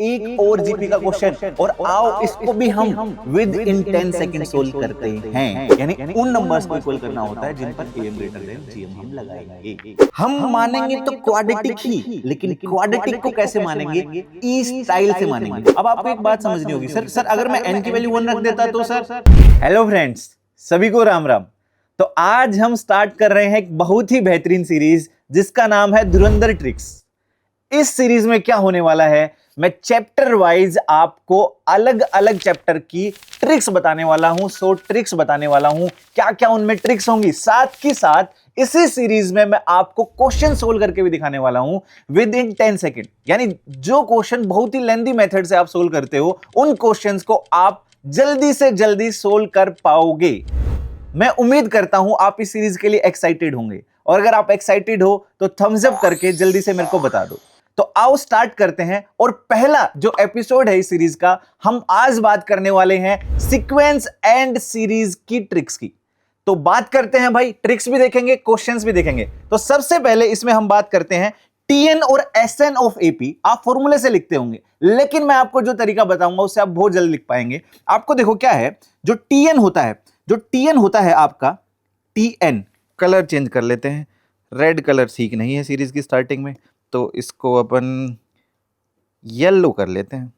एक और जीपी का क्वेश्चन और आओ इसको भी हम विद इन 10 सेकंड सोल्व करते हैं। यानी उन नंबर्स को इक्वल करना होता है जिन पर am ग्रेटर देन gm हम लगाएंगे। हम मानेंगे तो क्वाड्रेटिक ही, लेकिन क्वाड्रेटिक को कैसे मानेंगे? ई स्टाइल से मानेंगे। अब आपको एक बात समझनी होगी, सर अगर मैं n की वैल्यू 1 रख देता तो सर। हेलो फ्रेंड्स, सभी को राम राम। तो आज हम स्टार्ट कर रहे हैं एक बहुत ही बेहतरीन सीरीज जिसका नाम है धुरंधर ट्रिक्स। इस सीरीज में क्या होने वाला है, मैं चैप्टर वाइज आपको अलग अलग चैप्टर की ट्रिक्स बताने वाला हूं। 100 ट्रिक्स बताने वाला हूं, क्या क्या उनमें ट्रिक्स होंगी। साथ ही साथ इसी सीरीज में मैं आपको क्वेश्चन सोल्व करके भी दिखाने वाला हूं विद इन 10 सेकेंड। यानी जो क्वेश्चन बहुत ही लेंथी मेथड से आप सोल्व करते हो, उन क्वेश्चंस को आप जल्दी से जल्दी सोल्व कर पाओगे। मैं उम्मीद करता हूं आप इस सीरीज के लिए एक्साइटेड होंगे, और अगर आप एक्साइटेड हो तो थम्स अप करके जल्दी से मेरे को बता दो। तो आओ स्टार्ट करते हैं। और पहला जो एपिसोड है इस सीरीज का, हम आज बात करने वाले हैं सीक्वेंस एंड सीरीज की ट्रिक्स की। तो बात करते हैं भाई, ट्रिक्स भी देखेंगे, क्वेश्चंस भी देखेंगे। तो सबसे पहले इसमें हम बात करते हैं टीएन और एसएन ऑफ एपी। आप फॉर्मूले से लिखते होंगे, लेकिन मैं आपको जो तरीका बताऊंगा उससे आप बहुत जल्दी लिख पाएंगे। आपको देखो क्या है, जो टीएन होता है आपका टीएन, कलर चेंज कर लेते हैं। रेड कलर ठीक नहीं है सीरीज की स्टार्टिंग में, तो इसको अपन येलो कर लेते हैं।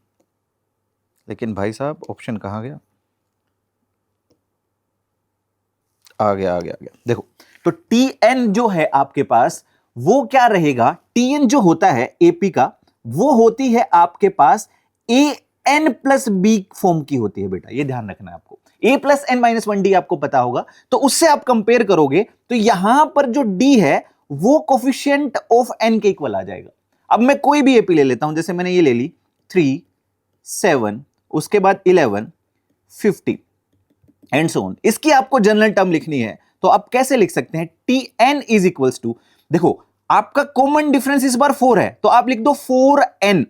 लेकिन भाई साहब ऑप्शन कहाँ गया? आ गया। देखो, तो टीएन जो है आपके पास वो क्या रहेगा? टीएन जो होता है एपी का, वो होती है आपके पास एन प्लस बी फॉर्म की होती है बेटा, ये ध्यान रखना है आपको। ए प्लस एन माइनस 1 डी आपको पता होगा, तो उससे आप कंपेयर करोगे तो यहां पर जो डी है वो कोफिशिएंट ऑफ एन के इक्वल आ जाएगा। अब मैं कोई भी एपी ले लेता हूं, जैसे मैंने ये ले ली 3, 7, उसके बाद 11, 50 एंड सो ऑन। इसकी आपको जनरल टर्म लिखनी है, तो आप कैसे लिख सकते हैं? T N is equals to, देखो आपका कॉमन डिफरेंस इस बार 4 है, तो आप लिख दो 4n।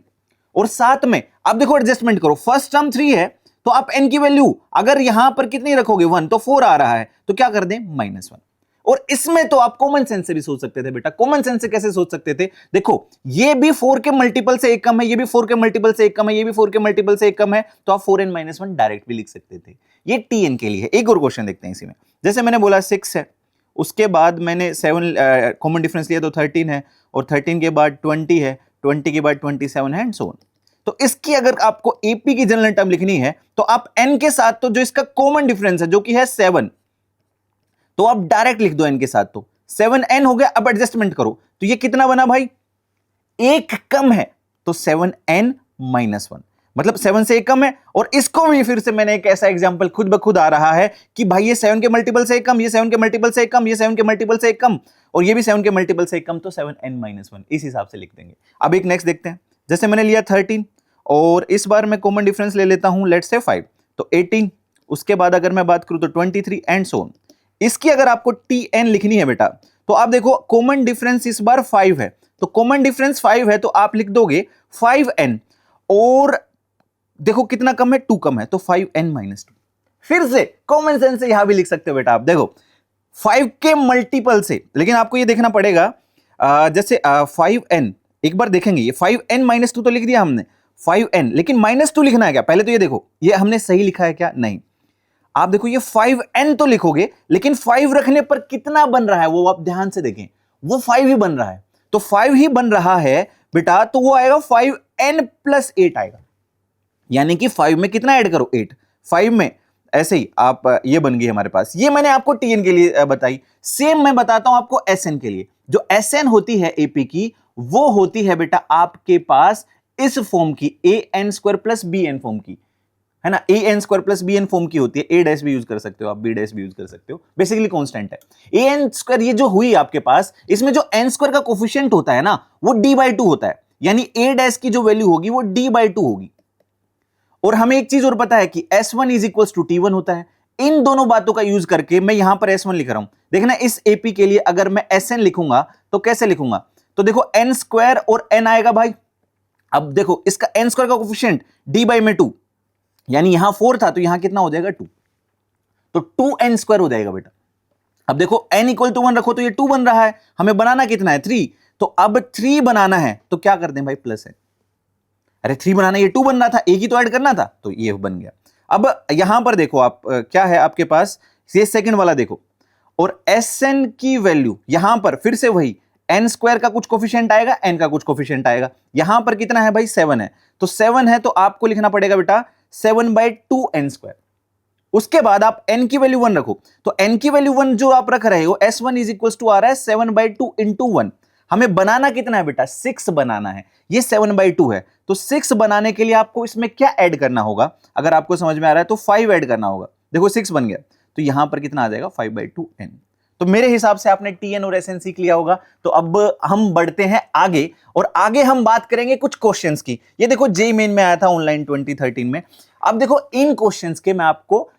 और साथ में आप देखो एडजस्टमेंट करो, फर्स्ट टर्म 3 है, तो आप n की वैल्यू अगर यहां पर कितनी रखोगे 1, तो 4 आ रहा है, तो क्या कर दें? -1। और इसमें तो आप कॉमन सेंस से भी सोच सकते थे बेटा। कॉमन सेंस से कैसे सोच सकते थे? देखो ये भी 4 के मल्टीपल से एक कम है, ये भी 4 के मल्टीपल से एक कम है, ये भी 4 के मल्टीपल से एक कम है, तो आप 4n-1 डायरेक्ट भी लिख सकते थे। ये टीएन के लिए है। एक और क्वेश्चन देखते हैं इसी में। जैसे मैंने बोला 6 है, उसके बाद मैंने 7 कॉमन डिफरेंस लिया तो 13 है, और 13 के बाद 20 है, 20 के बाद 27 है एंड सो ऑन। तो इसकी अगर आपको एपी की जनरल टर्म लिखनी है, तो आप n के साथ तो जो इसका कॉमन डिफरेंस है जो कि है 7, तो आप डायरेक्ट लिख दो n के साथ, तो 7n हो गया। अब एडजस्टमेंट करो, तो ये कितना बना भाई? एक कम है, तो 7n-1, मतलब 7 से एक कम है। और इसको भी फिर से मैंने एक ऐसा एग्जांपल खुद ब खुद आ रहा है कि भाई ये 7 के मल्टीपल से एक कम, ये 7 के मल्टीपल से एक कम, ये 7 के मल्टीपल से एक कम, और ये भी 7 के मल्टीपल से एक कम, तो 7n-1 इस हिसाब से लिख देंगे। अब एक नेक्स्ट देखते हैं। जैसे मैंने लिया 13, और इस बार मैं कॉमन डिफरेंस ले लेता हूं, लेट्स से 5, तो 18, उसके बाद अगर मैं बात करूं तो 23 एंड सो ऑन। इसकी अगर आपको टीएन लिखनी है बेटा, तो आप देखो कॉमन डिफरेंस इस बार 5 है, तो कॉमन डिफरेंस 5 है, तो आप लिख दोगे 5n, और देखो कितना कम है? 2 कम है, तो 5n-2। फिर से कॉमन सेंस से यहां भी लिख सकते हो बेटा आप। देखो 5 के मल्टीपल से, लेकिन आपको ये देखना पड़ेगा, जैसे 5n, एक बार देखेंगे, ये 5n-2 तो लिख दिया हमने, 5n, लेकिन -2 लिखना है क्या? पहले तो ये देखो, ये हमने सही लिखा है क्या? नहीं। आप देखो ये 5n तो लिखोगे, लेकिन 5 रखने पर कितना बन रहा है वो आप ध्यान से देखें, वो 5 ही बन रहा है। तो 5 ही बन रहा है बेटा, तो वो आएगा 5n+8 आएगा। यानी कि 5 में कितना ऐड करो? 8। 5 में ऐसे ही आप, ये बन गई हमारे पास। ये मैंने आपको टीएन के लिए बताई। सेम मैं बताता हूं आपको एसएन के लिए। जो एसएन होती है एपी की, वो होती है बेटा आपके पास इस फॉर्म की, an² + bn फॉर्म की, है ना। an² + bn फॉर्म की होती है। a' भी यूज कर सकते हो आप, b' भी यूज कर सकते हो, बेसिकली कांस्टेंट है। an², ये जो हुई आपके पास, इसमें जो n² का कोफिशिएंट होता है ना, वो d/2 होता है। यानी a' की जो वैल्यू होगी वो d/2 होगी। और हमें एक चीज और पता है कि s1 = t1 होता है। इन दोनों बातों का यूज करके मैं यहां पर s1 लिख रहा हूं। देखना, इस एपी के लिए अगर मैं sn लिखूंगा तो कैसे लिखूंगा? तो देखो n² और n आएगा भाई। अब देखो इसका n² का कोफिशिएंट d/2, यानी यहां 4 था, तो यहां कितना हो जाएगा? 2, तो 2n² हो जाएगा बेटा। अब देखो n = 1 रखो, तो ये 2 बन रहा है। हमें बनाना कितना है? 3, तो अब 3 बनाना है, तो क्या कर दें भाई? +n, अरे 3 बनाना, ये 2 बन रहा था, एक ही तो ऐड करना था, तो ये बन गया। अब यहां पर देखो आप क्या है आपके पास, ये सेकंड वाला देखो, और Sn की वैल्यू यहां पर फिर से वही n स्क्वायर का कुछ कोफिशिएंट आएगा, n का कुछ कोफिशिएंट आएगा। यहां पर कितना है भाई 7 है, तो 7 है तो आपको लिखना पड़ेगा बेटा 7/2n स्क्वायर। उसके बाद आप n की वैल्यू 1 रखो, तो n की वैल्यू 1 जो आप रख रहे हो S1 इज इक्वल टू आ रहा है 7/2 इंटू 1। हमें बनाना कितना है बेटा 6 बनाना है, ये 7/2 है, तो 6 बनाने के लिए आपको इसमें क्या ऐड करना होगा, अगर आपको समझ में आ रहा है तो 5 ऐड करना होगा। देखो 6 बन गया, तो यहां पर कितना आ जाएगा 5/2n। तो मेरे हिसाब से आपने Tn और Sn सीख लिया होगा। तो अब हम बढ़ते हैं आगे, और आगे हम बात करेंगे कुछ क्वेश्चंस की। ये देखो जेईई मेन में आया था ऑनलाइन 2013 में। अब देखो इन क्वेश्चंस के मैं आपको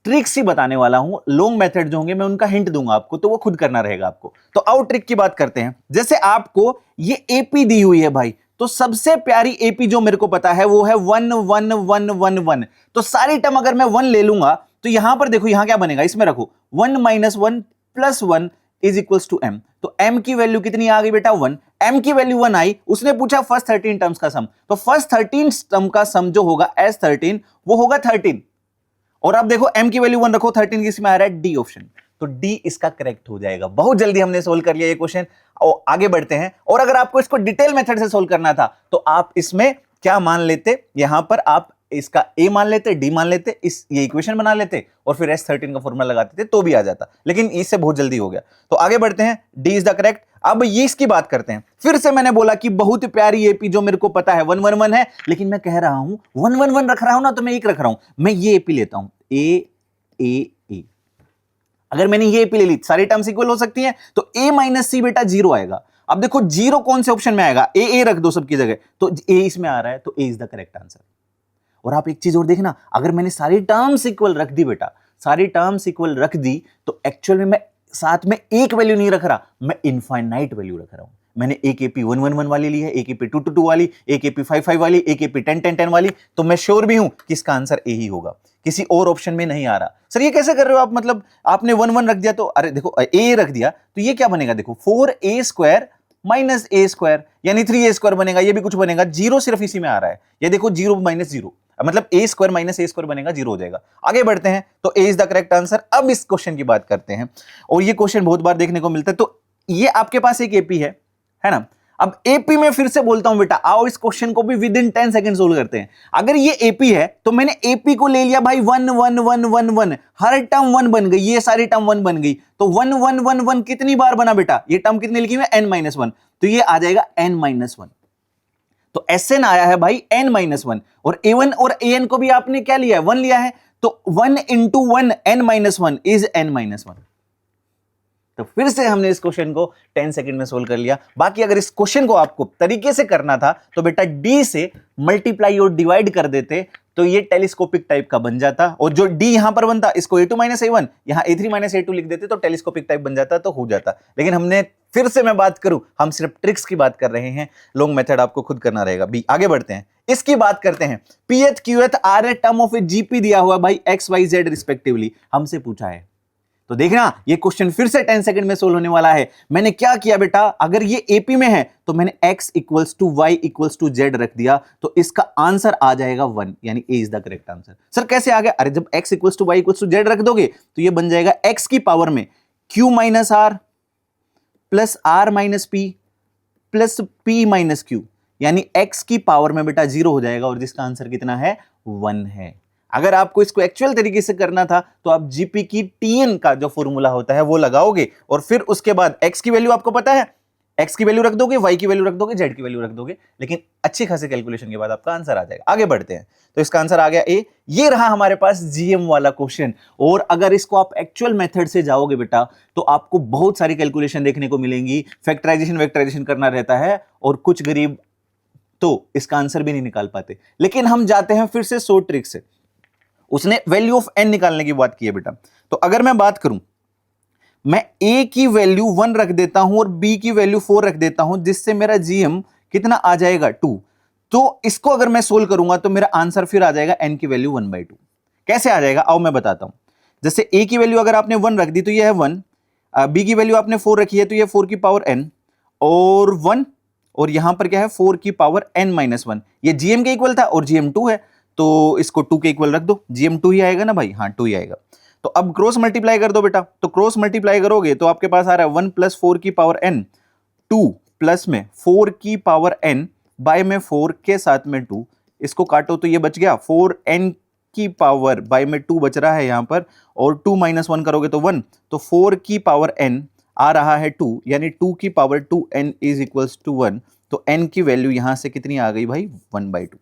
ट्रिक्स ही बताने वाला हूं, लॉन्ग मेथड जो होंगे मैं उनका हिंट दूंगा आपको, तो वो खुद करना रहेगा आपको। तो आओ ट्रिक की बात करते हैं। जैसे आपको ये एपी दी हुई है भाई, तो सबसे प्यारी एपी जो मेरे को पता है वो है 1 1 1 1 1। तो सारी टर्म अगर मैं 1 ले लूंगा तो यहां पर देखो यहां क्या बनेगा, इसमें रखो 1 - 1 + 1 इज इक्वल्स टू m। तो m की वैल्यू कितनी आ गई बेटा 1, m की वैल्यू 1 आई, उसने पूछा फर्स्ट 13 टर्म्स का सम, तो फर्स्ट 13 टर्म का सम जो होगा S13 वो होगा 13। और अब देखो m की वैल्यू 1 रखो, 13 किसमें आ रहा है डी ऑप्शन, तो डी इसका करेक्ट हो जाएगा। बहुत जल्दी हमने सोल्व कर लिया ये क्वेश्चन, और आगे बढ़ते हैं। और अगर आपको इसको डिटेल मेथड से सोल्व करना था तो आप इसमें क्या मान लेते, यहां पर आप इसका a मान लेते, d मान लेते, इस ये इक्वेशन बना लेते और फिर S13 का फॉर्मूला लगाते थे तो भी आ जाता, लेकिन इससे बहुत जल्दी हो गया। तो आगे बढ़ते हैं, d इज द करेक्ट। अब ये इसकी बात करते हैं। फिर से मैंने बोला कि बहुत प्यारी एपी जो मेरे को पता है 1 1 1 है, लेकिन मैं कह रहा हूं 1 1 1 रख रहा हूं ना, तो मैं एक रख रहा हूं, मैं ये एपी लेता हूं ए ए ए। अगर मैंने ये एपी ले ली, सारी टर्म्स इक्वल हो सकती हैं, तो a - c बेटा 0 आएगा। अब देखो 0 कौन से ऑप्शन में आएगा, ए रख दो सबकी जगह, तो a इसमें आ रहा है, तो a is the correct answer. और आप एक चीज और देखना, अगर मैंने सारी टर्म्स इक्वल रख दी बेटा, सारी टर्म्स इक्वल रख दी, तो एक्चुअल में मैं साथ में एक वैल्यू नहीं रख रहा, मैं इनफाइनाइट वैल्यू रख रहा हूं। मैंने एक एपी 1 1 1 वाली ली है, एक एपी 2 2 2 वाली, एक एपी 5 5 वाली, एक एपी 10 10 10 वाली, तो मैं श्योर भी हूं कि इसका आंसर ए ही होगा, किसी और ऑप्शन में नहीं आ रहा। सर ये कैसे कर रहे हो आप, मतलब आपने 1 1 रख दिया, तो अरे देखो ए रख दिया, तो ये क्या बनेगा, देखो 4a² - a² यानी 3a² बनेगा, ये भी कुछ बनेगा, 0 सिर्फ इसी में आ रहा है, ये देखो 0 - 0, मतलब a² - a² बनेगा, 0 हो जाएगा। आगे बढ़ते हैं, तो a is the correct answer. अब इस क्वेश्चन की बात करते हैं, और ये क्वेश्चन बहुत बार देखने को मिलता है। तो ये आपके पास एक एपी है ना। अब एपी में फिर से बोलता हूं बेटा, आओ इस क्वेश्चन को भी विद इन 10 सेकंड सोल्व करते हैं। अगर ये एपी है तो मैंने एपी को ले लिया भाई 1 1 1 1 1, हर टर्म 1 बन गई, ये सारी टर्म 1 बन गई, तो 1 1 1 1 कितनी बार बना बेटा, ये टर्म कितनी लिखी हुई है n - 1, तो ये आ जाएगा n - 1। तो Sn आया है भाई n - 1, और a1 और an को भी आपने क्या लिया है 1 लिया है, तो 1 × 1 n - 1 इज n - 1। तो फिर से हमने इस क्वेश्चन को 10 सेकंड में सोल्व कर लिया। बाकी अगर इस क्वेश्चन को आपको तरीके से करना था तो बेटा d से मल्टीप्लाई और डिवाइड कर देते, तो ये टेलीस्कोपिक टाइप का बन जाता, और जो d यहां पर बनता इसको a2 - a1, यहां a3 - a2 लिख देते तो टेलीस्कोपिक टाइप बन जाता, तो हो जाता। लेकिन हमने फिर से मैं बात करूं, हम सिर्फ ट्रिक्स की बात कर रहे हैं, लॉन्ग मेथड आपको खुद करना रहेगा। बी आगे बढ़ते हैं, इसकी बात करते हैं। pth qth rth term of A GP दिया हुआ भाई x y z रिस्पेक्टिवली, हमसे पूछा है। तो देखना ये क्वेश्चन फिर से 10 सेकंड में सोल्व होने वाला है। मैंने क्या किया बेटा, अगर ये एपी में है तो मैंने x = y = z रख दिया, तो इसका आंसर आ जाएगा 1, यानी a is the correct answer. Sir कैसे आ गया, अरे जब x = y = z रख दोगे तो ये बन जाएगा x की पावर में q - r plus r - p plus p - q, यानी x की पावर में बेटा 0 हो जाएगा, और जिसका आंसर कितना है 1 है। अगर आपको इसको एक्चुअल तरीके से करना था तो आप जीपी की टीएन का जो फॉर्मूला होता है वो लगाओगे, और फिर उसके बाद x की वैल्यू आपको पता है, x की वैल्यू रख दोगे, y की वैल्यू रख दोगे, z की वैल्यू रख दोगे, लेकिन अच्छी खासी कैलकुलेशन के बाद आपका आंसर आ जाएगा। आगे बढ़ते हैं, तो इसका आंसर आ गया ए। ये रहा हमारे पास जीएम वाला क्वेश्चन, और अगर इसको आप एक्चुअल मेथड से जाओगे बेटा तो आपको बहुत सारी कैलकुलेशन देखने को मिलेंगी, फैक्टराइजेशन वेक्टराइजेशन करना रहता है, और कुछ गरीब तो इसका आंसर भी नहीं निकाल पाते। लेकिन हम जाते हैं फिर से शॉर्ट ट्रिक से। उसने वैल्यू ऑफ n निकालने की बात की है बेटा, तो अगर मैं बात करूं, मैं a की वैल्यू 1 रख देता हूं और b की वैल्यू 4 रख देता हूं, जिससे मेरा gm कितना आ जाएगा 2। तो इसको अगर मैं सोल्व करूंगा तो मेरा आंसर फिर आ जाएगा n की वैल्यू 1/2। कैसे आ जाएगा आओ मैं बताता हूं। जैसे a की वैल्यू अगर आपने 1 रख दी तो यह है 1, b की वैल्यू आपने 4 रखी है तो यह 4 की पावर n, और 1 और यहां पर क्या है 4 की पावर n माइनस 1। ये gm के इक्वल था और gm 2 है, तो इसको 2 के इक्वल रख दो, gm 2 ही आएगा ना भाई, हाँ 2 ही आएगा। तो अब क्रॉस मल्टीप्लाई कर दो बेटा, तो क्रॉस मल्टीप्लाई करोगे तो आपके पास आ रहा है 1 प्लस 4 की पावर n, 2 प्लस में 4 की पावर n बाय में 4 के साथ में 2, इसको काटो तो ये बच गया 4n की पावर बाय में 2 बच रहा है यहां पर, और 2 माइनस 1 करोगे तो 1, तो 4 की पावर n आ रहा है 2, यानी 2 की power 2n is equals to 1। तो n की वैल्यू यहां से कितनी आ गई भाई 1/2।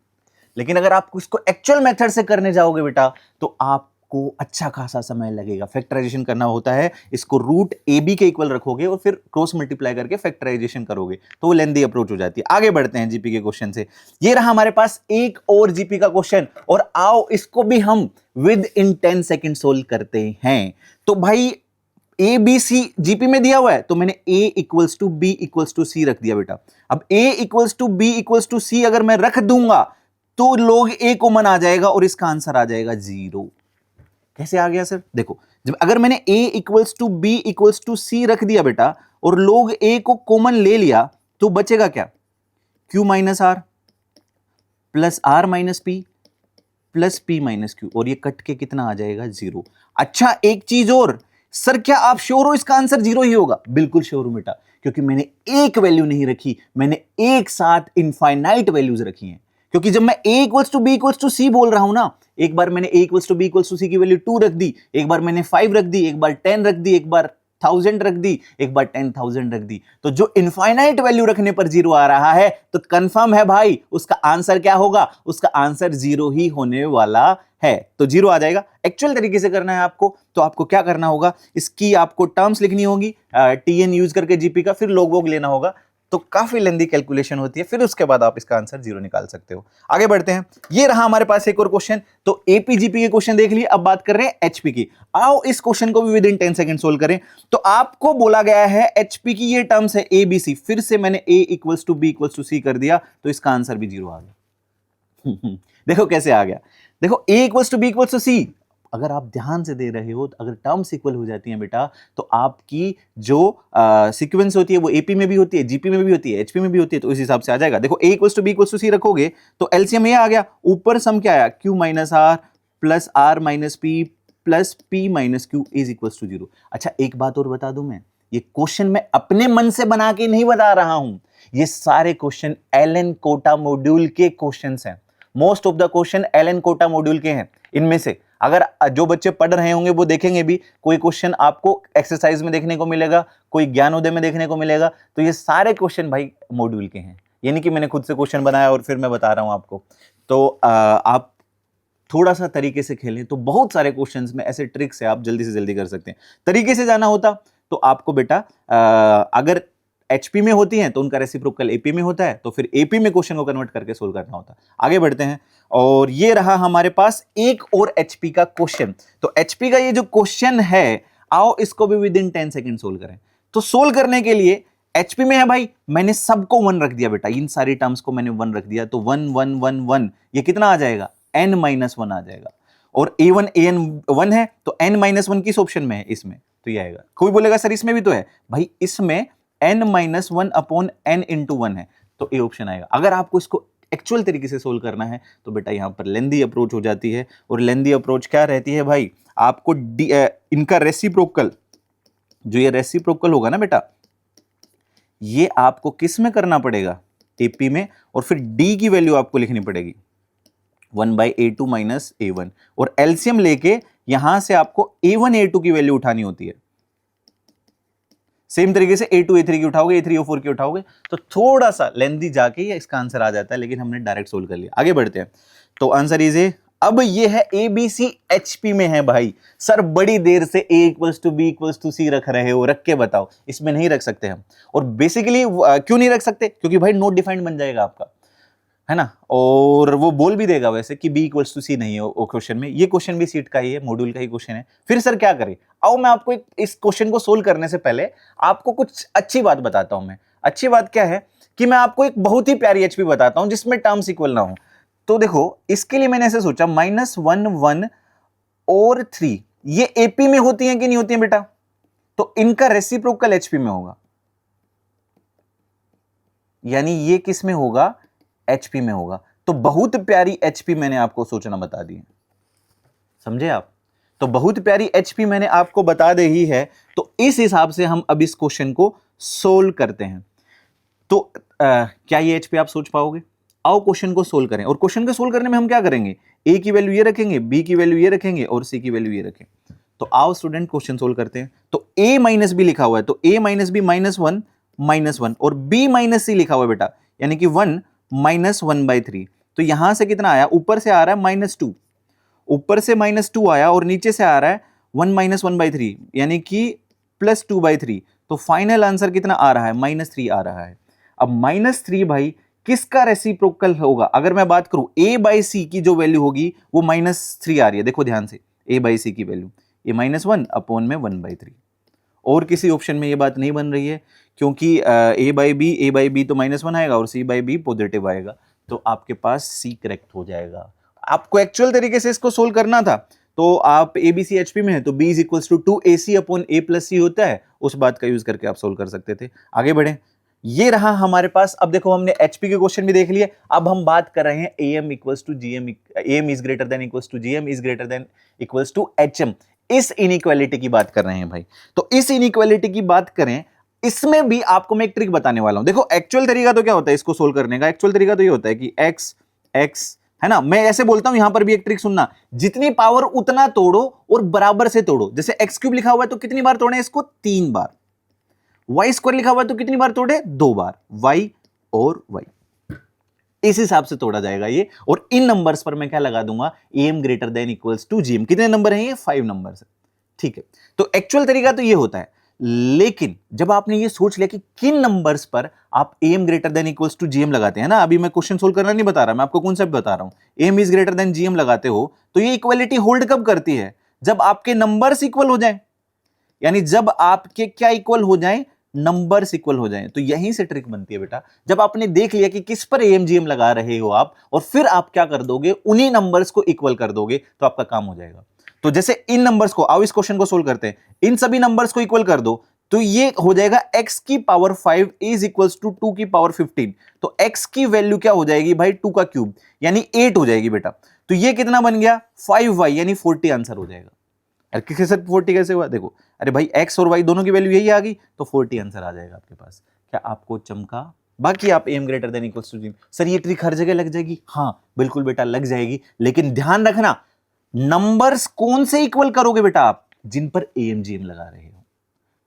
लेकिन अगर आप इसको एक्चुअल मेथड से करने जाओगे बेटा तो आपको अच्छा खासा समय लगेगा। फैक्टराइजेशन करना होता है, इसको रूट ए बी के इक्वल रखोगे और फिर क्रॉस मल्टीप्लाई करके फैक्टराइजेशन करोगे, तो वो लेंदी अप्रोच हो जाती है। आगे बढ़ते हैं जीपी के क्वेश्चन से। ये रहा हमारे पास एक और जीपी का क्वेश्चन, और आओ इसको भी हम विद इन 10 सेकेंड सोल्व करते हैं। तो भाई ए बी सी जीपी में दिया हुआ है, तो मैंने a equals to B equals to C रख दिया बेटा। अब a equals to B equals to C अगर मैं रख दूंगा तो लोग a कॉमन आ जाएगा और इसका आंसर आ जाएगा 0। कैसे आ गया सर? देखो, जब अगर मैंने a equals to B equals to C रख दिया बेटा और लोग a को कॉमन ले लिया, तो बचेगा क्या? q minus R plus R minus P plus p minus Q, और ये कट के कितना आ जाएगा 0। अच्छा एक चीज और, सर क्या आप श्योर हो इसका आंसर 0 ही होगा? बिल्कुल श्योर हूं बेटा, क्योंकि मैंने एक वैल्यू नहीं रखी, मैंने एक साथ इनफाइनाइट वैल्यूज रखी हैं। क्योंकि जब मैं a equals to B equals to C बोल रहा हूं ना, एक बार मैंने a equals to B equals to C की वैल्यू 2 रख दी, एक बार मैंने 5 रख दी, एक बार 10 रख दी, एक बार 1000 रख दी, एक बार 10,000 रख दी, तो जो इनफाइनाइट वैल्यू रखने पर 0 आ रहा है तो कंफर्म है भाई उसका आंसर क्या होगा? उसका आंसर 0 ही होने वाला है। तो 0 आ जाएगा। एक्चुअल तरीके से करना है आपको, तो आपको क्या करना होगा, इसकी आपको टर्म्स लिखनी होगी टीएन यूज करके जीपी का, फिर लॉग वॉग लेना होगा, तो काफी लेंदी कैलकुलेशन होती है, फिर उसके बाद आप इसका आंसर 0 निकाल सकते हो। आगे बढ़ते हैं। ये रहा हमारे पास एक और क्वेश्चन। तो एपीजीपी के क्वेश्चन देख लिए, अब बात कर रहे हैं एचपी की। आओ इस क्वेश्चन को भी विद इन 10 सेकंड सोल्व करें। तो आपको बोला गया है एचपी की ये टर्म्स है एबीसी, फिर से मैंने a equals to B equals to C कर दिया, तो इसका आंसर भी 0 आ गया। देखो कैसे आ गया, देखो a equals to B equals to C, अगर आप ध्यान से दे रहे हो, तो अगर टर्म्स इक्वल हो जाती हैं बेटा, तो आपकी जो सीक्वेंस होती है वो एपी में भी होती है, जीपी में भी होती है, एचपी में भी होती है, तो इस हिसाब से आ जाएगा। देखो a equals to B equals to C रखोगे तो एलसीएम ये आ गया, ऊपर सम क्या आया q minus R plus R minus P plus P minus Q is equals to 0। अच्छा एक बात और बता दूं, मैं ये क्वेश्चन मैं अपने मन से बना के नहीं बता रहा हूं, ये सारे क्वेश्चन एलन कोटा मॉड्यूल के क्वेश्चंस हैं। Most of the question Allen Kota module के हैं। इनमें से अगर जो बच्चे पढ़ रहे होंगे वो देखेंगे भी, कोई क्वेश्चन आपको एक्सरसाइज में देखने को मिलेगा, कोई ज्ञानोदय में देखने को मिलेगा, तो ये सारे क्वेश्चन भाई मॉड्यूल के हैं, यानी कि मैंने खुद से क्वेश्चन बनाया और फिर मैं बता रहा हूं आपको। तो आप थोड़ा सा तरीके से खेलें तो बहुत सारे क्वेश्चंस में ऐसे ट्रिक्स है, आप जल्दी से जल्दी कर सकते हैं। तरीके से जाना होता तो आपको बेटा अगर एचपी में होती हैं तो उनका रेसिप्रोकल एपी में होता है, तो फिर एपी में क्वेश्चन को कन्वर्ट करके सोल्व करना होता। आगे बढ़ते हैं, और ये रहा हमारे पास एक और एचपी का क्वेश्चन। तो एचपी का ये जो क्वेश्चन है, आओ इसको भी विद इन 10 सेकंड सोल्व करें। तो सोल्व करने के लिए एचपी में है भाई, मैंने सबको 1 रख दिया बेटा, इन सारी टर्म्स को मैंने 1 रख दिया, तो 1 1 1 1, ये कितना आ जाएगा n माइनस 1 आ जाएगा। और a1 an 1 है तो n माइनस 1 किस ऑप्शन में है? इसमें, तो ये आएगा। कोई बोलेगा सर इसमें भी तो है, भाई इसमें n minus 1 upon n into 1 है, तो ए ऑप्शन आएगा। अगर आपको इसको एक्चुअल तरीके से सोल्व करना है तो बेटा यहां पर लेंदी अप्रोच हो जाती है, और लेंदी अप्रोच क्या रहती है भाई, आपको इनका रेसिप्रोकल, जो ये रेसिप्रोकल होगा ना बेटा, ये आपको किस में करना पड़ेगा? एपी में, और फिर d की वैल्यू आपको लिखनी पड़ेगी 1/a2 माइनस a1, और एलसीएम लेके यहां से आपको a1 a2 की वैल्यू उठानी होती है। सेम तरीके से a2 a3 की उठाओगे, a3 a4 की उठाओगे, तो थोड़ा सा लेंदी जाके ये इसका आंसर आ जाता है, लेकिन हमने डायरेक्ट सोल्व कर लिया। आगे बढ़ते हैं, तो आंसर इज ए। अब ये है एबीसी एचपी में है भाई। सर बड़ी देर से a equals to B equals to C रख रहे हो, रख के बताओ। इसमें नहीं रख सकते हम, और बेसिकली क्यों नहीं रख सकते? क्योंकि भाई नोट डिफाइंड बन जाएगा आपका, है ना, और वो बोल भी देगा वैसे कि b इक्वल्स टू सी नहीं है वो क्वेश्चन में। ये क्वेश्चन भी सीट का ही है, मॉड्यूल का ही क्वेश्चन है। फिर सर क्या करें? आओ मैं आपको इस क्वेश्चन को सोल्व करने से पहले आपको कुछ अच्छी बात बताता हूं। मैं अच्छी बात क्या है कि मैं आपको एक बहुत ही प्यारी एचपी बताता हूं जिसमें टर्म्स इक्वल ना हो। तो देखो इसके लिए मैंने ऐसे सोचा, -1 1 और 3 ये एपी में होती है कि नहीं होती है बेटा? तो इनका रेसिप्रोकल एचपी में होगा। यानी ये किस में होगा, एचपी में होगा। तो बहुत प्यारी एचपी मैंने आपको सोचना बता दी है, समझे आप? तो बहुत प्यारी एचपी मैंने आपको बता दी ही है। तो इस हिसाब से हम अब इस क्वेश्चन को सोल्व करते हैं। तो क्या ये एचपी आप सोच पाओगे? आओ क्वेश्चन को सोल्व करें। और क्वेश्चन को सोल्व करने में हम क्या करेंगे, ए की वैल्यू ये रखेंगे, बी की वैल्यू ये रखेंगे और सी की वैल्यू ये रखेंगे। तो आओ स्टूडेंट क्वेश्चन सोल्व करते हैं। तो a माइनस बी लिखा हुआ है, तो a माइनस बी -1 और b माइनस सी लिखा हुआ है बेटा, यानी कि 1 -1/3। तो यहां से कितना आया, ऊपर से आ रहा है -2, ऊपर से -2 आया और नीचे से आ रहा है 1 -1/3 यानी कि +2/3। तो फाइनल आंसर कितना आ रहा है, -3 आ रहा है। अब -3 भाई किसका रेसिप्रोकल होगा? अगर मैं बात करूं a/c की जो वैल्यू होगी वो -3 आ रही है, देखो ध्यान से, a/c की वैल्यू ये -1 अपॉन में 1/3। और किसी ऑप्शन में ये बात नहीं बन रही है, क्योंकि a/b तो -1 आएगा और c/b पॉजिटिव आएगा। तो आपके पास c करेक्ट हो जाएगा। आपको एक्चुअल तरीके से इसको सोल्व करना था, तो आप ABC HP में है तो B is equals to 2AC upon A plus C होता है, उस बात का यूज करके आप सोल्व कर सकते थे। आगे बढ़े, ये रहा हमारे पास। अब देखो हमने HP के क्वेश्चन भी देख लिए, अब हम बात कर रहे हैं AM equals to GM, AM is greater than equals to GM is greater than equals to HM। इस इनइक्वालिटी की बात कर रहे हैं भाई। तो इस इनइक्वालिटी की बात करें, इसमें भी आपको मैं एक ट्रिक बताने वाला हूं। देखो एक्चुअल तरीका तो क्या होता है इसको सोल्व करने का, एक्चुअल तरीका तो ये होता है कि x है ना, मैं ऐसे बोलता हूं, यहां पर भी एक ट्रिक सुनना, जितनी पावर उतना तोड़ो और बराबर से तोड़ो। जैसे x³ लिखा हुआ है तो कितनी बार तोड़े इसको, 3 बार। y² लिखा हुआ है तो कितनी बार तोड़े, 2 बार, y और y। इस हिसाब से तोड़ा जाएगा ये। और इन नंबर्स पर मैं क्या लगा दूंगा, am greater than equals to gm। कितने नंबर हैं ये, 5 नंबर है, ठीक है। तो एक्चुअल तरीका तो ये होता है, लेकिन जब आपने ये सोच लिया कि किन नंबर्स पर आप am greater than equals to gm लगाते हैं ना, अभी मैं क्वेश्चन सोल्व करना नहीं बता रहा, मैं आपको कॉन्सेप्ट बता रहा हूं, am is greater then gm लगाते हो तो ये इक्वालिटी होल्ड कब करती है, जब आपके नंबर्स इक्वल हो जाए, यानी जब आपके क्या इक्वल हो जाए, नंबर्स इक्वल हो जाए। तो यहीं से ट्रिक बनती है बेटा, जब आपने देख लिया कि किस पर am gm लगा रहे हो आप, और फिर आप क्या कर दोगे, उन्हीं नंबर्स को इक्वल कर दोगे, तो आपका काम हो जाएगा। तो जैसे इन नंबर्स को, आओ इस क्वेश्चन को सोल्व करते हैं, इन सभी नंबर्स को इक्वल कर दो, तो ये हो जाएगा x की पावर 5 इज इक्वल्स टू 2 की पावर 15। तो x की वैल्यू क्या हो जाएगी भाई, 2 का क्यूब यानी 8 हो जाएगी बेटा। तो ये कितना बन गया, 5y यानी 40 आंसर हो जाएगा। अरे किसके साथ 40 कैसे हुआ, देखो, अरे भाई x और y दोनों की वैल्यू यही आ गई, तो 40 आंसर आ जाएगा आपके पास। क्या आपको चमका? बाकी आप m greater than equals to g, sir ये ट्रिक हर जगह लग जाएगी, हाँ बिल्कुल बेटा लग जाएगी, लेकिन ध्यान रखना नंबर्स कौन से इक्वल करोगे बेटा आप, जिन पर am gm लगा रहे हो।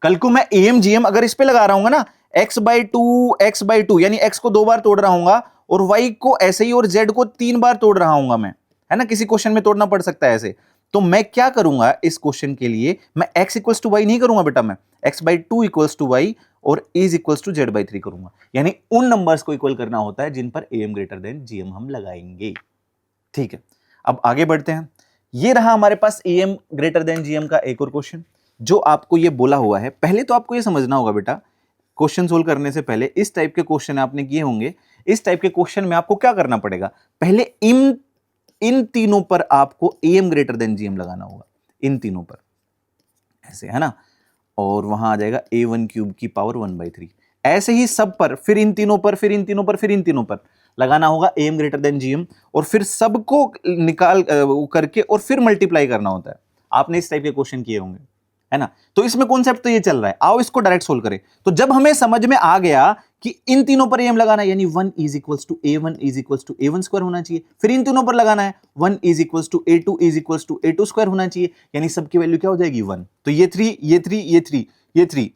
कल को मैं am gm अगर इस पे लगा रहा हूं ना, x/2 यानी x को 2 बार तोड़ रहा हूं और y को ऐसे ही और z को 3 बार तोड़ रहा हूं मैं, है ना, किसी क्वेश्चन में तोड़ना पड़ सकता है ऐसे। तो मैं क्या करूंगा इस क्वेश्चन के लिए, मैं x इक्वल्स टू y नहीं करूंगा बेटा, मैं x/2 इक्वल्स टू y और इज इक्वल्स टू z/3 करूंगा। यानी उन नंबर्स को इक्वल करना होता है जिन पर am ग्रेटर देन gm हम लगाएंगे, ठीक है। अब आगे बढ़ते हैं, ये रहा हमारे पास am ग्रेटर देन gm का एक और क्वेश्चन जो आपको ये बोला हुआ है। पहले तो आपको ये समझना होगा बेटा, क्वेश्चन सोल्व करने से पहले इस टाइप के क्वेश्चन आपने किए होंगे, इस टाइप के क्वेश्चन में आपको क्या करना पड़ेगा, पहले इन तीनों पर आपको am ग्रेटर देन gm लगाना होगा, इन तीनों पर ऐसे, है ना, और वहां आ जाएगा a1 क्यूब की पावर 1/3। ऐसे ही सब पर, फिर इन तीनों पर, फिर इन तीनों पर, फिर इन तीनों पर लगाना होगा am ग्रेटर देन gm, और फिर सबको निकाल करके और फिर मल्टीप्लाई करना होता है। आपने इस टाइप के क्वेश्चन किए होंगे, है ना। तो इसमें कॉन्सेप्ट तो ये चल रहा है, आओ इसको डायरेक्ट सोल्व करें। तो जब हमें समझ में आ गया कि इन तीनों पर am लगाना है, यानी 1 is equals to a1 is equals to a1 square होना चाहिए, फिर इन तीनों पर लगाना है 1 is equals to a2 is equals to a2 square होना चाहिए, यानी सबकी वैल्यू क्या हो जाएगी 1। तो ये 3, ये 3, ये 3, ये 3,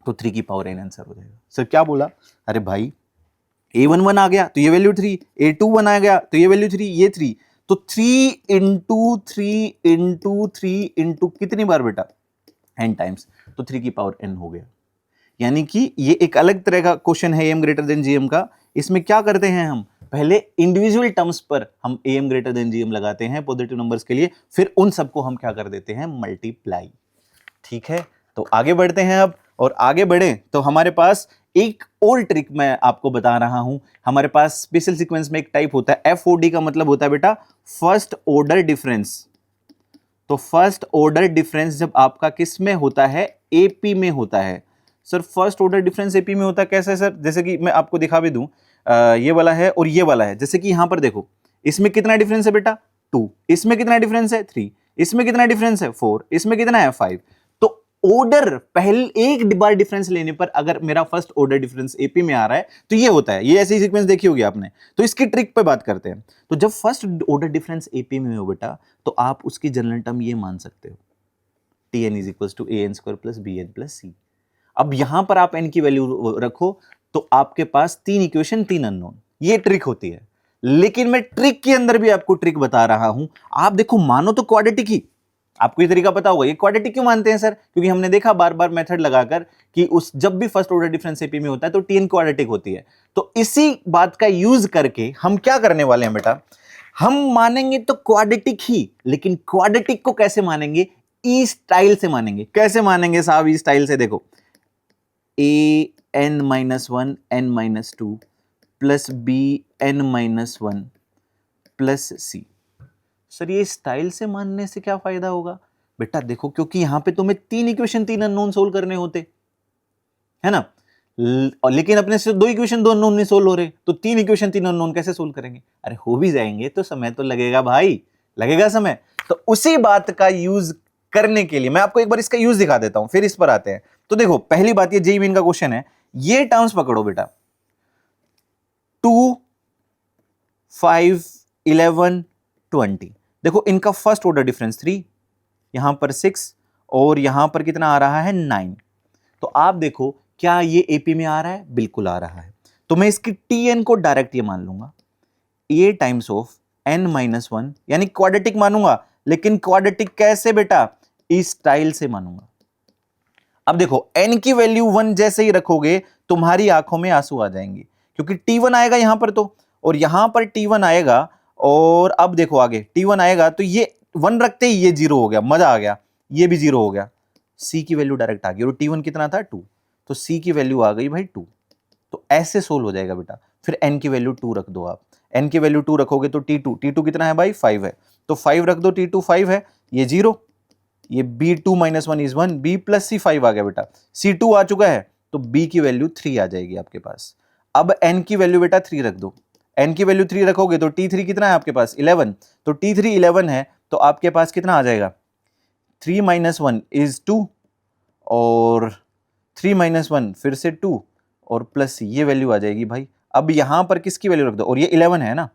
तो 3 की पावर n आंसर हो जाएगा। सर क्या बोला, अरे भाई a1 1 आ गया तो ये वैल्यू 3, a2 1 आ गया तो ये वैल्यू 3, ये 3, तो 3 इंटू 3 इंटू 3 इंटू कितनी बार बेटा, n टाइम्स, तो 3 की पावर n हो गया। यानी कि ये एक अलग तरह का क्वेश्चन है am ग्रेटर देन gm का। इसमें क्या करते हैं हम, पहले इंडिविजुअल टर्म्स पर हम am ग्रेटर देन gm लगाते हैं पॉजिटिव नंबर्स के लिए, फिर उन सबको हम क्या कर देते हैं, मल्टीप्लाई, ठीक है। तो आगे बढ़ते हैं अब, और आगे बढ़े तो हमारे पास एक और ट्रिक मैं आपको बता रहा हूं। हमारे पास स्पेशल सीक्वेंस में एक टाइप होता है FOD का मतलब होता है बेटा फर्स्ट ऑर्डर डिफरेंस। तो फर्स्ट ऑर्डर डिफरेंस जब आपका किस में होता है, AP में होता है, sir first order difference AP में होता है कैसे सर? जैसे कि मैं आपको दिखा भी दूं, ये वाला है और ये वाला है। जैसे कि यहां पर देखो, इसमें कितना डिफरेंस है बेटा? 2, इसमें कितना डिफरेंस है? 3, इसमें कितना डिफरेंस है? 4, इसमें कितना है? 5। तो ऑर्डर पहले एक बार डिफरेंस लेने पर अगर मेरा फर्स्ट ऑर्डर डिफरेंस एपी में आ रहा है तो ये होता है। ये ऐसी सीक्वेंस देखी होगी आपने। तो इसकी ट्रिक पे बात करते हैं। तो जब फर्स्ट ऑर्डर डिफरेंस एपी में हो बेटा, तो आप उसकी जनरल टर्म ये मान सकते हो, Tn is equals to an square plus bn plus c। अब यहां पर आप n की वैल्यू रखो तो आपके पास 3 इक्वेशन 3 अननोन। ये ट्रिक होती है, लेकिन मैं ट्रिक के अंदर भी आपको ट्रिक बता रहा हूं। आप देखो, मानो तो क्वाड्रेटिक ही, आपको ये तरीका पता होगा। ये क्वाड्रेटिक क्यों मानते हैं सर? क्योंकि हमने देखा बार बार मेथड लगाकर कि उस जब भी फर्स्ट ऑर्डर डिफरेंस एपी में होता है तो Tn क्वाड्रेटिक होती है। तो इसी बात का यूज करके हम क्या करने वाले हैं बेटा, हम मानेंगे तो क्वाड्रेटिक ही, लेकिन क्वाड्रेटिक को कैसे मानेंगे? ई स्टाइल से मानेंगे। कैसे मानेंगे साहब? ई स्टाइल से। देखो, A N minus one N minus two plus B N minus one plus C. Sir ये स्टाइल से मानने से क्या फायदा होगा बेटा? देखो, क्योंकि यहां पे तुम्हें 3 इक्वेशन 3 अननोन सोल्व करने होते है ना, लेकिन अपने से 2 इक्वेशन 2 अननोन नहीं सोल्व हो रहे, तो 3 इक्वेशन 3 अननोन कैसे सोल्व करेंगे? अरे हो भी जाएंगे तो समय तो लगेगा भाई, लगेगा समय। तो उसी बात का यूज करने के लिए मैं आपको एक बार इसका यूज दिखा देता हूं, फिर इस पर आते हैं। तो देखो, पहली बात, ये जेईई मेन का क्वेश्चन है। ये टर्म्स पकड़ो बेटा, 2, 5, 11, 20। देखो, इनका फर्स्ट ऑर्डर डिफरेंस 3, यहां पर 6 और यहां पर कितना आ रहा है? 9। तो आप देखो, क्या ये एपी में आ रहा है? बिल्कुल आ रहा है। तो मैं इसकी टीएन को डायरेक्ट ये मान लूंगा, A times of N minus one, यानी क्वाड्रेटिक मानूंगा। लेकिन क्वाड्रेटिक कैसे बेटा? इस स्टाइल से मानूंगा। अब देखो, एन की वैल्यू 1 जैसे ही रखोगे तुम्हारी आंखों में आंसू आ जाएंगे, क्योंकि T1 आएगा यहां पर तो, और यहां पर T1 आएगा, और अब देखो आगे T1 आएगा तो ये 1 रखते ही ये 0 हो गया, मजा आ गया, ये भी 0 हो गया। C की वैल्यू डायरेक्ट आ गई, और T1 कितना था? 2, तो C की वैल्यू आ गई भाई 2। तो ऐसे सोल्व हो जाएगा बेटा। फिर n की वैल्यू 2 रख दो आप, n की वैल्यू 2 रखोगे तो T2 कितना है भाई? 5 है, तो 5 रख दो, T2 5 है, ये 0, ये B2 minus 1 is 1, B plus C 5 आ गया बेटा, C2 आ चुका है, तो B की वैल्यू 3 आ जाएगी आपके पास। अब n की वैल्यू बेटा 3 रख दो, n की वैल्यू 3 रखोगे तो T3 कितना है आपके पास? 11, तो T3 11 है, तो आपके पास कितना आ जाएगा? 3 माइनस 1 इज 2, और 3 माइनस 1 फिर से 2, और प्लस C, ये वैल्यू आ जाएगी भाई। अब यहां पर किसकी वैल्यू रख दो? और ये 11 है ना,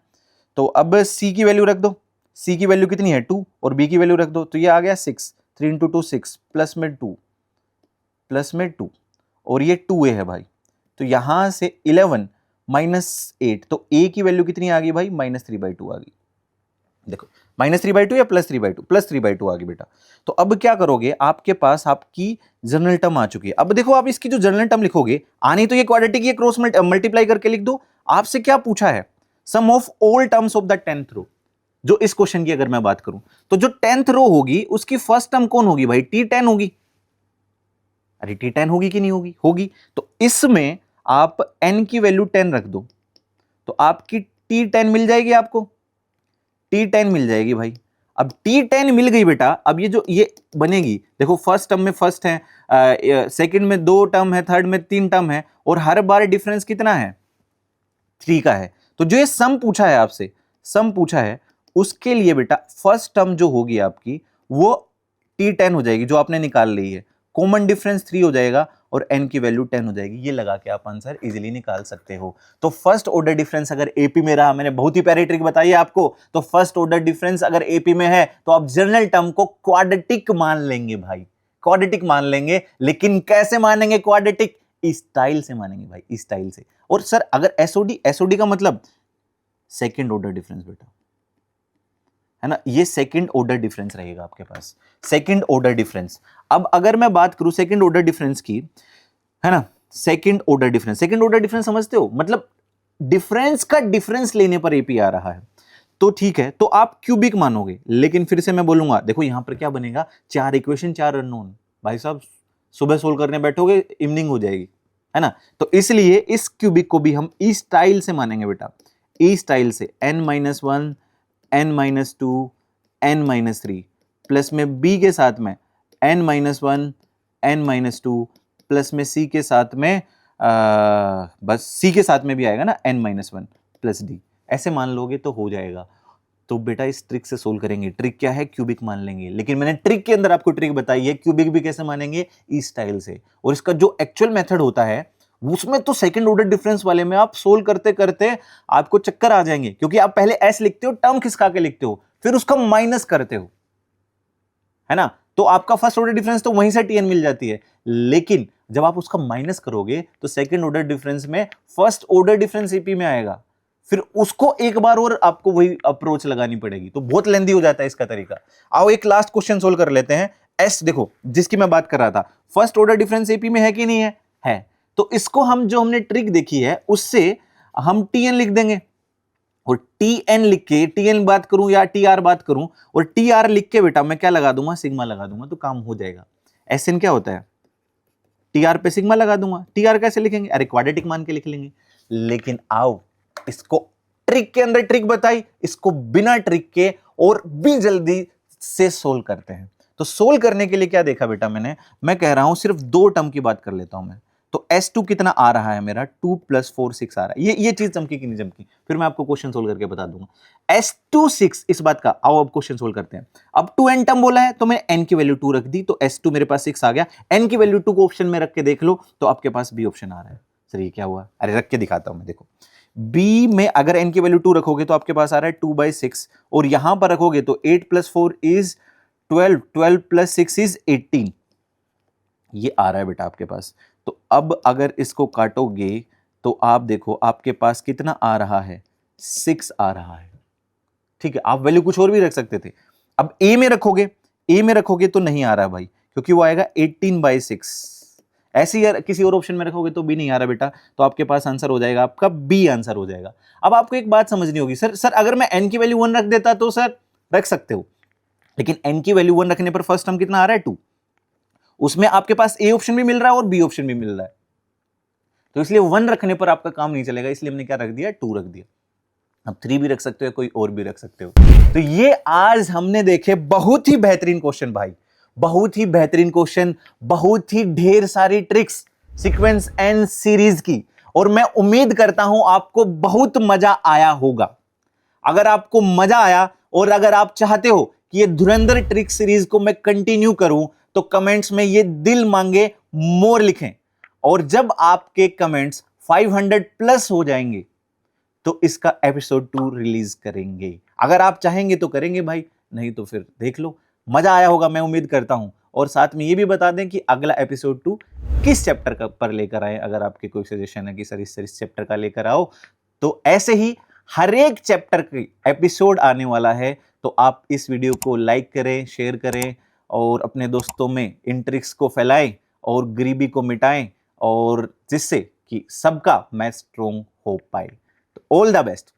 तो अब C की वैल्यू रख दो। C की वैल्यू कितनी है? 2, और B की वैल्यू रख दो, तो ये आ गया 6, 3 इंटू 2 6, प्लस में 2, प्लस में 2, और ये 2a है भाई। तो यहां से 11 माइनस 8, तो a की वैल्यू कितनी आ गई भाई? -3/2 आ गई। देखो, -3/2 या +3/2? +3/2 आ गई बेटा। तो अब क्या करोगे? आपके पास आपकी जनरल टर्म आ चुकी है। अब देखो, आप इसकी जो जनरल टर्म लिखोगे, आनी तो ये क्वाड्रेटिक, ये क्रॉस मल्टीप्लाई करके लिख दो। आपसे क्या पूछा है? Sum of all terms of the 10th row. जो इस क्वेश्चन की अगर मैं बात करूं, तो जो 10th रो होगी उसकी फर्स्ट टर्म कौन होगी भाई? T10 होगी। अरे T10 होगी कि नहीं होगी? होगी। तो इसमें आप n की वैल्यू 10 रख दो, तो आपकी T10 मिल जाएगी आपको, T10 मिल जाएगी भाई। अब T10 मिल गई बेटा, अब ये बनेगी, देखो फर्स्ट टर्म में फर्स्ट है, सेकंड में 2 टर्म है, थर्ड में 3 टर्म है, और हर बार डिफरेंस कितना है? 3 का है। तो जो ये सम पूछा है आपसे, सम पूछा है, उसके लिए बेटा फर्स्ट टर्म जो होगी आपकी वो T10 हो जाएगी, जो आपने निकाल ली है। कॉमन डिफरेंस 3 हो जाएगा और n की वैल्यू 10 हो जाएगी। ये लगा के आप आंसर इजीली निकाल सकते हो। तो फर्स्ट ऑर्डर डिफरेंस अगर एपी में रहा, मैंने बहुत ही प्यारी ट्रिक बताई है आपको, तो फर्स्ट ऑर्डर डिफरेंस अगर एपी में है तो आप जनरल टर्म को क्वाड्रेटिक मान लेंगे भाई, क्वाड्रेटिक मान लेंगे। लेकिन कैसे मानेंगे क्वाड्रेटिक? स्टाइल से मानेंगे भाई, स्टाइल से। और सर अगर एसओडी का मतलब सेकंड ऑर्डर डिफरेंस बेटा, है ना, ये सेकंड ऑर्डर डिफरेंस रहेगा आपके पास, सेकंड ऑर्डर डिफरेंस। अब अगर मैं बात करूं सेकंड ऑर्डर डिफरेंस की, है ना, second order difference, second order difference समझते हो? मतलब डिफरेंस का डिफरेंस लेने पर एपी आ रहा है, तो ठीक है, तो आप क्यूबिक मानोगे। लेकिन फिर से मैं बोलूंगा, देखो यहां पर क्या बनेगा? 4 इक्वेशन 4 अननोन। भाई साहब सुबह सोल्व करने बैठोगे इवनिंग हो जाएगी, है ना। तो इसलिए इस क्यूबिक को भी हम ई स्टाइल से मानेंगे बेटा, ई स्टाइल से। n-1 n-2 n-3 प्लस में b के साथ में n-1 n-2 प्लस में सी के साथ में बस सी के साथ में भी आएगा ना n-1 प्लस डी, ऐसे मान लोगे तो हो जाएगा। तो बेटा इस ट्रिक से सोल्व करेंगे। ट्रिक क्या है? क्यूबिक मान लेंगे, लेकिन मैंने ट्रिक के अंदर आपको ट्रिक बताई है क्यूबिक भी कैसे मानेंगे, इस स्टाइल से। और इसका जो एक्चुअल मेथड होता है उसमें तो सेकंड ऑर्डर डिफरेंस वाले में आप सोल्व करते करते आपको चक्कर आ जाएंगे, क्योंकि आप पहले एस लिखते हो, टर्म खिसका के लिखते हो, फिर उसका माइनस करते हो, है ना। तो आपका फर्स्ट ऑर्डर डिफरेंस तो वहीं से टीएन मिल जाती है, लेकिन जब आप उसका माइनस करोगे तो सेकंड ऑर्डर डिफरेंस में फर्स्ट ऑर्डर डिफरेंस एपी में आएगा, फिर उसको एक बार और आपको वही अप्रोच लगानी पड़ेगी, तो बहुत लेंदी हो जाता है इसका तरीका। आओ एक लास्ट क्वेश्चन सोल्व कर लेते हैं। एस देखो जिसकी मैं बात कर रहा था, फर्स्ट ऑर्डर डिफरेंस एपी में है कि नहीं है? है। तो इसको हम जो हमने ट्रिक देखी है उससे हम टीएन लिख देंगे, और टीएन लिख के, टीएन बात करूं या टीआर बात करूं, और टीआर लिख के बेटा मैं क्या लगा दूंगा, सिग्मा लगा दूंगा, तो काम हो जाएगा। एसएन क्या होता है? टीआर पे सिग्मा लगा दूंगा। टीआर कैसे लिखेंगे? अरे क्वाड्रेटिक मान के लिख लेंगे। लेकिन आओ इसको ट्रिक के अंदर ट्रिक बताई, इसको बिना ट्रिक के और भी जल्दी से सोल्व करते हैं। तो सोल्व करने के लिए क्या देखा बेटा मैंने, मैं कह रहा हूं सिर्फ दो टर्म की बात कर लेता हूं मैं। तो S2 कितना आ रहा है मेरा, 2 + 4 6 आ रहा है। ये चीज चमकी कि नहीं चमकी, फिर मैं आपको क्वेश्चन सोल्व करके बता दूंगा। S2 6 इस बात का। आओ अब क्वेश्चन सोल्व करते हैं। अब 2n टर्म बोला है तो मैंने n की वैल्यू 2 रख दी, तो S2 मेरे पास 6 आ गया। n की वैल्यू 2 को ऑप्शन में रख के देख लो तो आपके पास बी ऑप्शन आ रहा है। सर ये क्या हुआ? अरे रख के दिखाता हूं मैं, देखो बी में अगर n की वैल्यू 2 रखोगे तो आपके पास आ रहा है 2/6, और यहां पर रखोगे तो 8 + 4 इज 12, 12 + 6 इज 18, ये आ रहा है बेटा आपके पास। तो अब अगर इसको काटोगे तो आप देखो आपके पास कितना आ रहा है, 6 आ रहा है। ठीक है, आप वैल्यू कुछ और भी रख सकते थे। अब ए में रखोगे तो नहीं आ रहा भाई, क्योंकि वो आएगा 18/6। ऐसे ही किसी और ऑप्शन में रखोगे तो भी नहीं आ रहा बेटा, तो आपके पास आंसर हो जाएगा, आपका बी आंसर हो जाएगा। अब आपको एक बात समझनी होगी, सर अगर मैं एन की वैल्यू 1 रख देता तो सर रख सकते हो, लेकिन एन की वैल्यू 1 रखने पर फर्स्ट टर्म कितना आ रहा है, 2। उसमें आपके पास ए ऑप्शन भी मिल रहा है और बी ऑप्शन भी मिल रहा है, तो इसलिए 1 रखने पर आपका काम नहीं चलेगा, इसलिए हमने क्या रख दिया, 2 रख दिया। अब 3 भी रख सकते हो, कोई और भी रख सकते हो। तो ये आज हमने देखे बहुत ही बेहतरीन क्वेश्चन भाई, बहुत ही बेहतरीन क्वेश्चन, बहुत ही ढेर सारी ट्रिक्स सीक्वेंस एंड सीरीज की, और मैं उम्मीद करता हूं आपको बहुत मजा आया होगा। अगर आपको मजा आया और अगर आप चाहते हो कि ये धुरंधर ट्रिक सीरीज को मैं कंटिन्यू करूं, तो कमेंट्स में ये दिल मांगे मोर लिखें, और जब आपके कमेंट्स 500 प्लस हो जाएंगे तो इसका एपिसोड 2 रिलीज करेंगे। अगर आप चाहेंगे तो करेंगे भाई, नहीं तो फिर देख लो। मजा आया होगा मैं उम्मीद करता हूं, और साथ में ये भी बता दें कि अगला एपिसोड 2 किस चैप्टर का पर लेकर आए। अगर आपके कोई सजेशन है कि सर इस चैप्टर का लेकर आओ, तो ऐसे ही हर एक चैप्टर की एपिसोड आने वाला है। तो आप इस वीडियो को लाइक करें, शेयर करें, और अपने दोस्तों में इन ट्रिक्स को फैलाएं और गरीबी को मिटाएं, और जिससे कि सबका मैथ स्ट्रॉन्ग हो पाए। तो ऑल द बेस्ट।